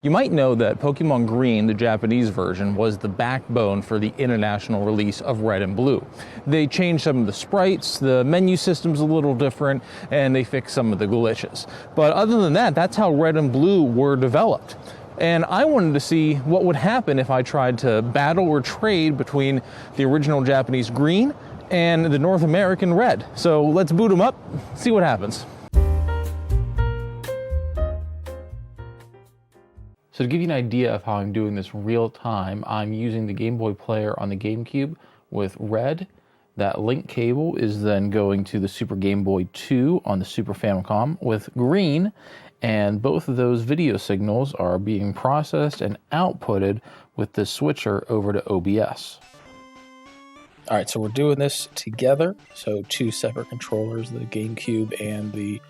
You might know that Pokemon Green, the Japanese version, was the backbone for the international release of Red and Blue. They changed some of the sprites, the menu system's a little different, and they fixed some of the glitches. But other than that, that's how Red and Blue were developed. And I wanted to see what would happen if I tried to battle or trade between the original Japanese Green and the North American Red. So let's boot them up, see what happens. So to give you an idea of how I'm doing this real time, I'm using the Game Boy player on the GameCube with Red. That link cable is then going to the Super Game Boy 2 on the Super Famicom with Green, and both of those video signals are being processed and outputted with the switcher over to OBS. All right, so we're doing this together. So two separate controllers, the GameCube and the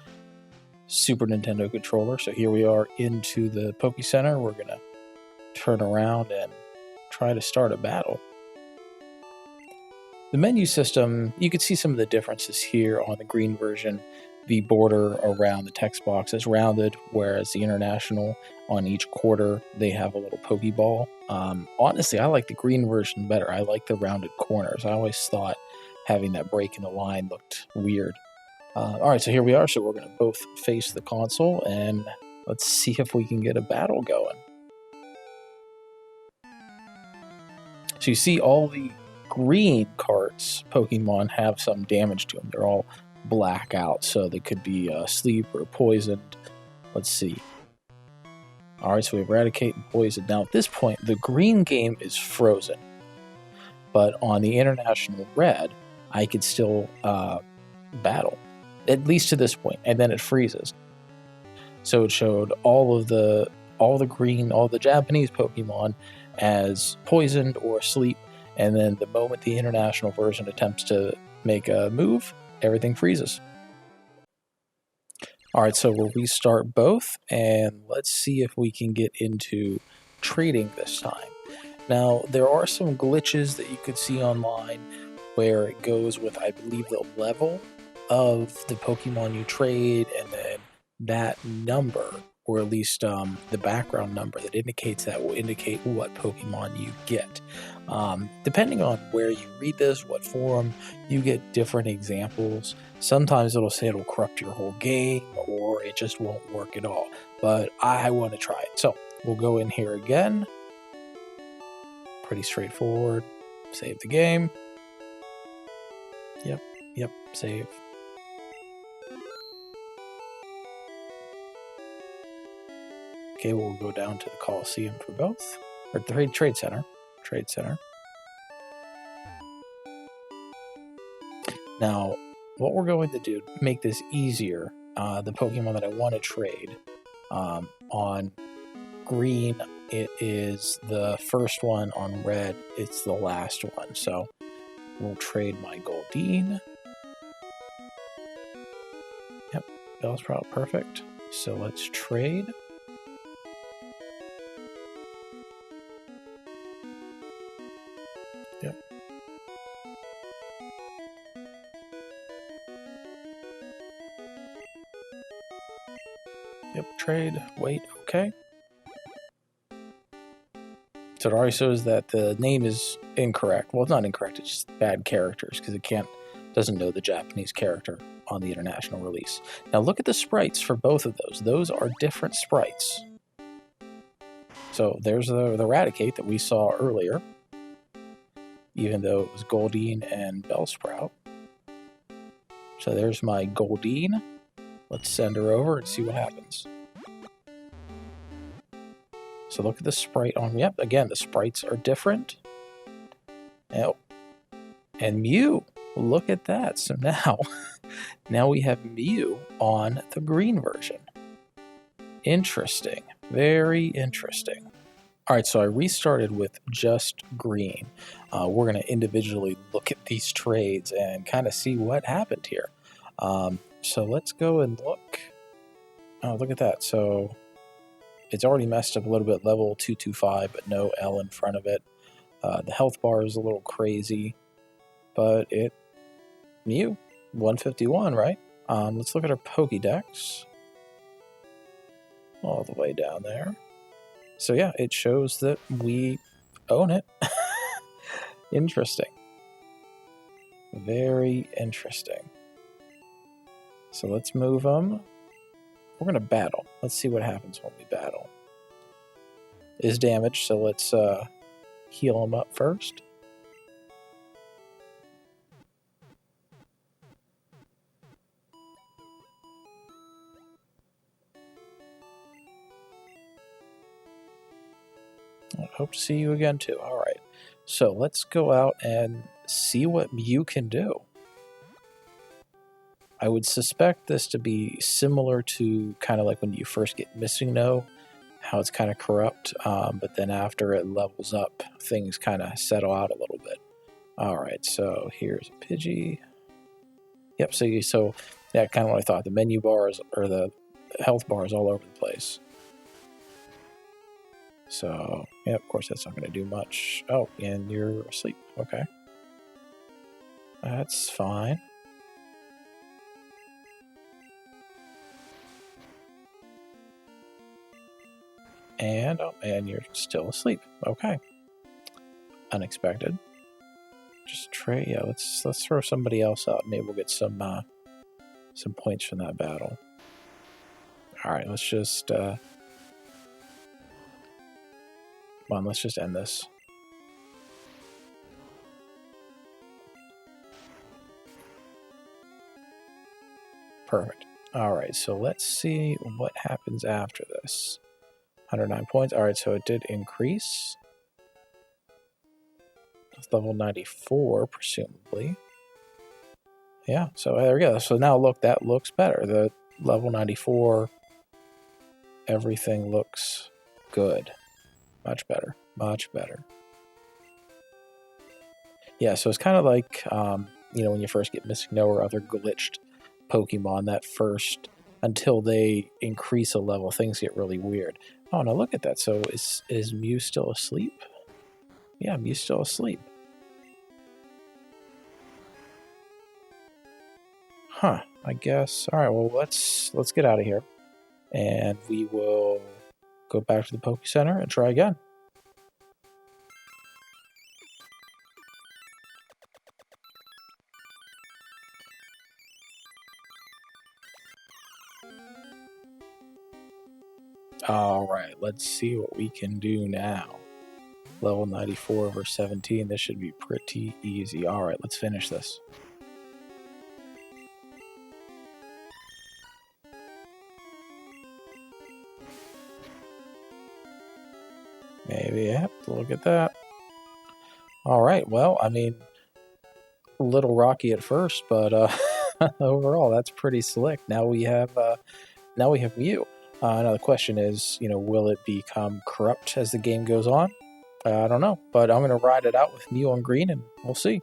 Super Nintendo controller. So here we are into the Poke Center. We're gonna turn around and try to start a battle. The menu system, you can see some of the differences here on the Green version. The border around the text box is rounded, whereas the International, on each quarter, they have a little Pokeball. Honestly, I like the Green version better. I like the rounded corners. I always thought having that break in the line looked weird. All right, so here we are. So we're going to both face the console, and let's see if we can get a battle going. So you see all the green carts Pokemon have some damage to them. They're all black out, so they could be asleep or poisoned. Let's see. All right, so we eradicate and poison. Now at this point, the green game is frozen, but on the International Red, I could still battle. At least to this point, and then it freezes. So it showed all the Japanese Pokemon as poisoned or asleep, and then the moment the international version attempts to make a move, everything freezes. All right, so we'll restart both, and let's see if we can get into trading this time. Now, there are some glitches that you could see online where it goes with, I believe, the level of the Pokemon you trade, and then that number, or at least the background number that indicates that will indicate what Pokemon you get. Depending on where you read this, what forum, you get different examples. Sometimes it'll say it'll corrupt your whole game, or it just won't work at all. But I want to try it. So we'll go in here again. Pretty straightforward. Save the game. Yep, save. Okay, we'll go down to the Coliseum for both, or the Trade Center. Now, what we're going to do to make this easier, the Pokemon that I want to trade on Green, it is the first one. On Red, it's the last one. So we'll trade my Goldeen. Yep, Bellsprout, perfect. So let's trade. Yep, trade, wait, okay. So it already shows that the name is incorrect. Well, it's not incorrect, it's just bad characters, because it doesn't know the Japanese character on the international release. Now look at the sprites for both of those. Those are different sprites. So there's the Eradicate that we saw earlier, even though it was Goldeen and Bellsprout. So there's my Goldeen. Let's send her over and see what happens. So look at the sprite on, yep, again, the sprites are different. Oh, and Mew, look at that. So now we have Mew on the Green version. Interesting, very interesting. All right, so I restarted with just Green. We're gonna individually look at these trades and kind of see what happened here. So let's go and look. Oh, look at that. So it's already messed up a little bit, level 225, but no L in front of it. The health bar is a little crazy, but Mew, 151, right? Let's look at our Pokédex. All the way down there. So yeah, it shows that we own it. Interesting. Very interesting. So let's move them. We're going to battle. Let's see what happens when we battle. Is damaged, so let's heal him up first. I hope to see you again too. Alright, so let's go out and see what Mew can do. I would suspect this to be similar to kind of like when you first get Missing No, how it's kind of corrupt, but then after it levels up, things kind of settle out a little bit. Alright, so here's a Pidgey. Yep, so yeah, kind of what I thought. The menu bars, or the health bars all over the place. So, yeah, of course that's not going to do much. Oh, and you're asleep. Okay. That's fine. And, oh, and you're still asleep. Okay. Unexpected. Just try, yeah, let's throw somebody else out. Maybe we'll get some points from that battle. Alright, let's just, come on, let's just end this. Perfect. Alright, so let's see what happens after this. 109 points. Alright, so it did increase. It's level 94, presumably. Yeah, so there we go. So now look, that looks better. The level 94, everything looks good. Much better. Much better. Yeah, so it's kind of like, you know, when you first get Missing No or other glitched Pokemon, that first, until they increase a level, things get really weird. Oh, now look at that. So is Mew still asleep? Yeah, Mew's still asleep. Huh, I guess. All right, well, let's get out of here. And we will go back to the Poke Center and try again. Alright, let's see what we can do now. Level 94 over 17, this should be pretty easy. Alright, let's finish this. Maybe, yeah, look at that. Alright, well, I mean, a little rocky at first, but overall, that's pretty slick. Now we have Mew. Now the question is, you know, will it become corrupt as the game goes on? I don't know, but I'm going to ride it out with Mew on green, and we'll see.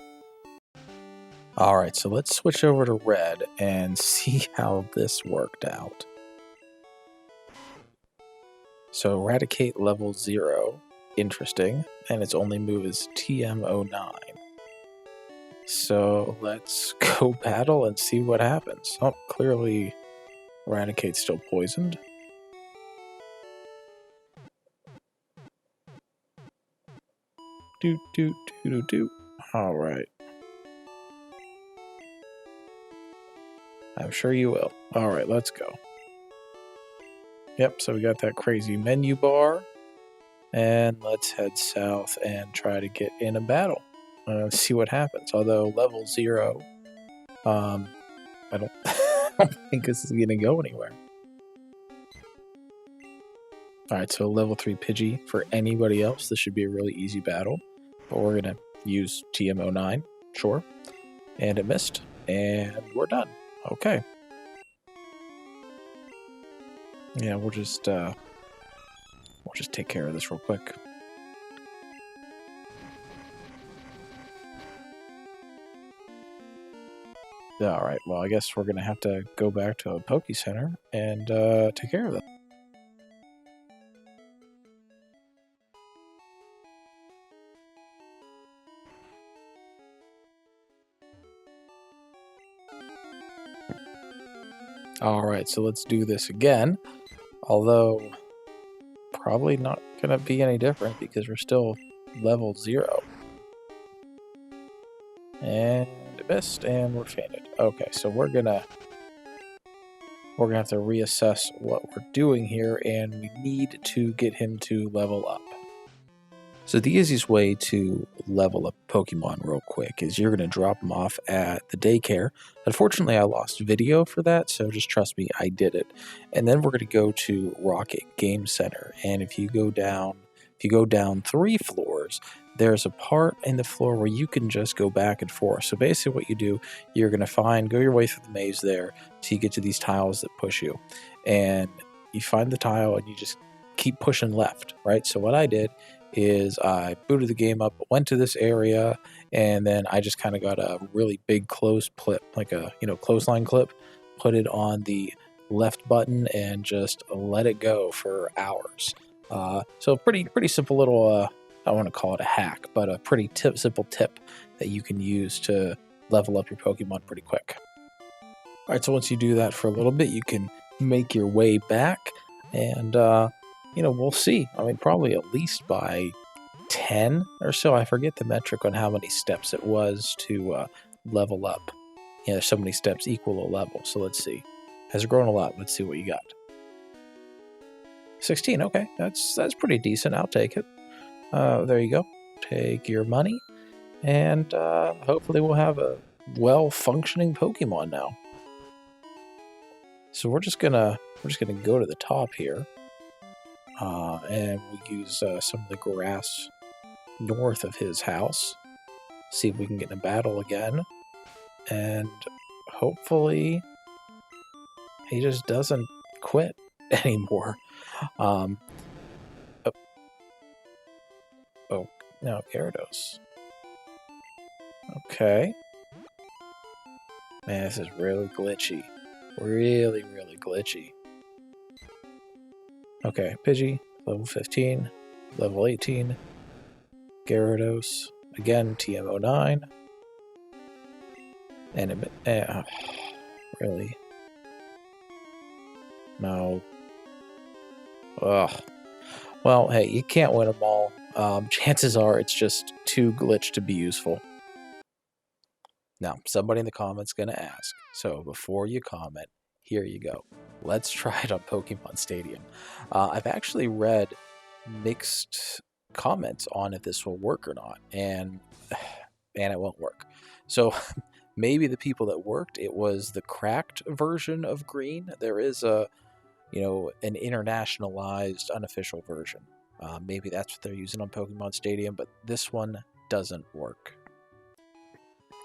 Alright, so let's switch over to red and see how this worked out. So Eradicate level 0, interesting, and its only move is TM09. So let's go battle and see what happens. Oh, clearly Eradicate's still poisoned. Do. Alright. I'm sure you will. Alright, let's go. Yep, so we got that crazy menu bar. And let's head south and try to get in a battle. See what happens. Although level 0, I don't, I don't think this is going to go anywhere. Alright, so level 3 Pidgey. For anybody else, this should be a really easy battle. But we're going to use TM09, sure. And it missed. And we're done. Okay. Yeah, we'll just take care of this real quick. Alright, well, I guess we're going to have to go back to a Poke Center and take care of them. Alright, so let's do this again. Although, probably not going to be any different because we're still level 0. And it missed, and we're fainted. Okay, so we're gonna have to reassess what we're doing here, and we need to get him to level up. So the easiest way to level up Pokemon real quick is you're going to drop them off at the daycare. Unfortunately, I lost video for that, so just trust me, I did it. And then we're going to go to Rocket Game Center, and if you go down 3 floors, there's a part in the floor where you can just go back and forth. So basically what you do, you're going to go your way through the maze there till you get to these tiles that push you. And you find the tile and you just keep pushing left, right? So what I did is I booted the game up, went to this area, and then I just kind of got a really big close clip, like a clothesline clip, put it on the left button and just let it go for hours. So pretty simple little, I don't want to call it a hack, but a pretty simple tip that you can use to level up your Pokemon pretty quick. All right, so once you do that for a little bit, you can make your way back, and we'll see. I mean, probably at least by 10 or so. I forget the metric on how many steps it was to level up. So many steps equal a level. So let's see. Has it grown a lot? Let's see what you got. 16. Okay, that's pretty decent. I'll take it. There you go. Take your money, and hopefully we'll have a well-functioning Pokemon now. So we're just gonna go to the top here, and we use some of the grass north of his house. See if we can get in a battle again, and hopefully he just doesn't quit anymore. Oh, no, Gyarados. Okay. Man, this is really glitchy. Really glitchy. Okay, Pidgey, level 15, level 18, Gyarados, again, TM09, and really? No. Ugh. Well, hey, you can't win them all. Chances are it's just too glitched to be useful. Now, somebody in the comments going to ask, so before you comment, here you go. Let's try it on Pokemon Stadium. I've actually read mixed comments on if this will work or not, and it won't work. So maybe the people that worked, it was the cracked version of green. There is an internationalized, unofficial version. Maybe that's what they're using on Pokemon Stadium, but this one doesn't work.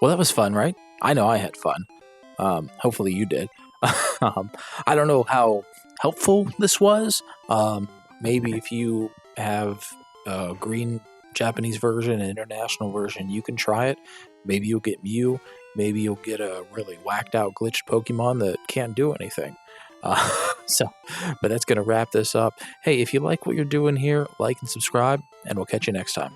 Well, that was fun, right? I know I had fun. Hopefully you did. I don't know how helpful this was. Maybe if you have a green Japanese version and international version, you can try it. Maybe you'll get Mew. Maybe you'll get a really whacked out glitched Pokemon that can't do anything. But that's going to wrap this up. Hey, if you like what you're doing here, like and subscribe, and we'll catch you next time.